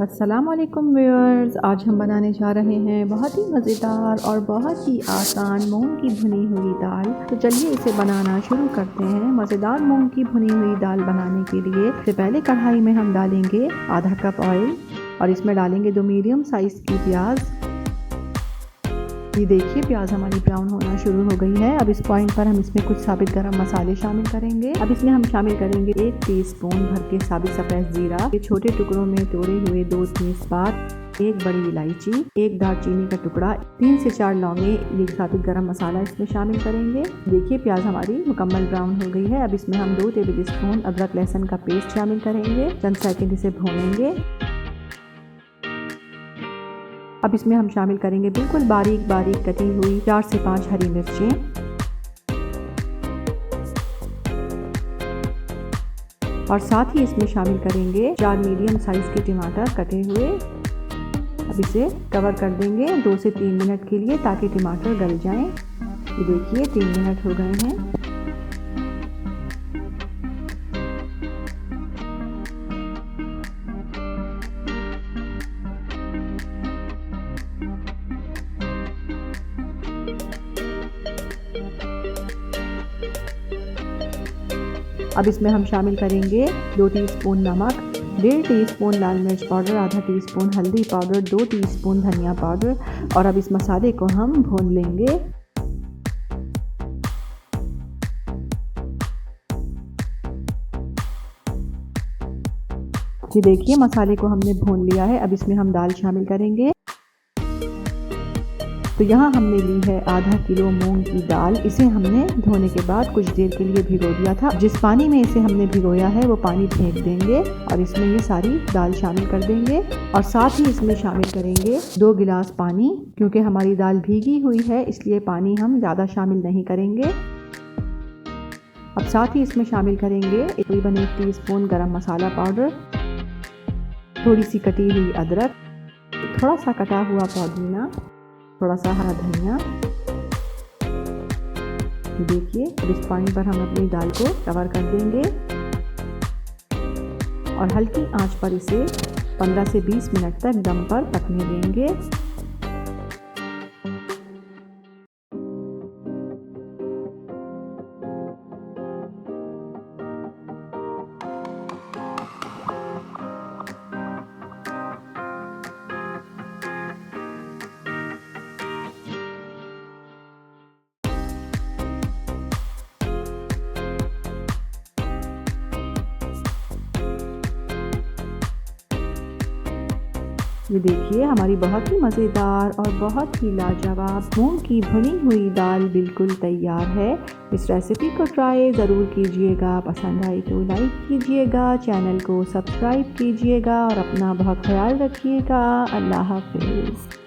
अस्सलामुअलैकुम व्यूअर्स, आज हम बनाने जा रहे हैं बहुत ही मज़ेदार और बहुत ही आसान मूंग की भुनी हुई दाल। तो चलिए इसे बनाना शुरू करते हैं। मज़ेदार मूंग की भुनी हुई दाल बनाने के लिए सबसे पहले कढ़ाई में हम डालेंगे आधा कप ऑयल और इसमें डालेंगे 2 मीडियम साइज़ की प्याज। ये देखिए प्याज हमारी ब्राउन होना शुरू हो गई है। अब इस पॉइंट पर हम इसमें कुछ साबित गरम मसाले शामिल करेंगे। अब इसमें हम शामिल करेंगे 1 टीस्पून भर के साबित सफ़ेद जीरा, ये छोटे टुकड़ों में तोड़े हुए 2 तेजपात, 1 बड़ी इलायची, 1 दालचीनी का टुकड़ा, 3 से 4 लौंगे, ये साबित गरम मसाला इसमें शामिल करेंगे। देखिए प्याज हमारी मुकम्मल ब्राउन हो गई है। अब इसमें हम 2 टेबल स्पून अदरक लहसुन का पेस्ट शामिल करेंगे। चंद सेकंड इसे भूनेंगे। अब इसमें हम शामिल करेंगे बिल्कुल बारीक बारीक कटी हुई 4 से 5 हरी मिर्चें और साथ ही इसमें शामिल करेंगे 4 मीडियम साइज के टमाटर कटे हुए। अब इसे कवर कर देंगे 2 से 3 मिनट के लिए ताकि टमाटर गल जाएं। ये देखिए 3 मिनट हो गए हैं। अब इसमें हम शामिल करेंगे 2 टीस्पून नमक, 1.5 टीस्पून लाल मिर्च पाउडर, आधा टीस्पून हल्दी पाउडर, 2 टीस्पून धनिया पाउडर और अब इस मसाले को हम भून लेंगे। ये देखिए मसाले को हमने भून लिया है। अब इसमें हम दाल शामिल करेंगे। तो यहाँ हमने ली है आधा किलो मूंग की दाल। इसे हमने धोने के बाद कुछ देर के लिए भिगो दिया था। जिस पानी में इसे हमने भिगोया है वो पानी फेंक देंगे और इसमें ये सारी दाल शामिल कर देंगे और साथ ही इसमें शामिल करेंगे 2 गिलास पानी। क्योंकि हमारी दाल भीगी हुई है इसलिए पानी हम ज़्यादा शामिल नहीं करेंगे। अब साथ ही इसमें शामिल करेंगे तकरीबन 1 टीस्पून गरम मसाला पाउडर, थोड़ी सी कटी हुई अदरक, थोड़ा सा कटा हुआ पुदीना, थोड़ा सा हरा धनिया। देखिए अब इस पॉइंट पर हम अपनी दाल को कवर कर देंगे और हल्की आंच पर इसे 15 से 20 मिनट तक दम पर पकने देंगे। ये देखिए हमारी बहुत ही मज़ेदार और बहुत ही लाजवाब मूंग की भुनी हुई दाल बिल्कुल तैयार है। इस रेसिपी को ट्राई ज़रूर कीजिएगा। पसंद आई तो लाइक कीजिएगा, चैनल को सब्सक्राइब कीजिएगा और अपना बहुत ख्याल रखिएगा। अल्लाह हाफ़िज़।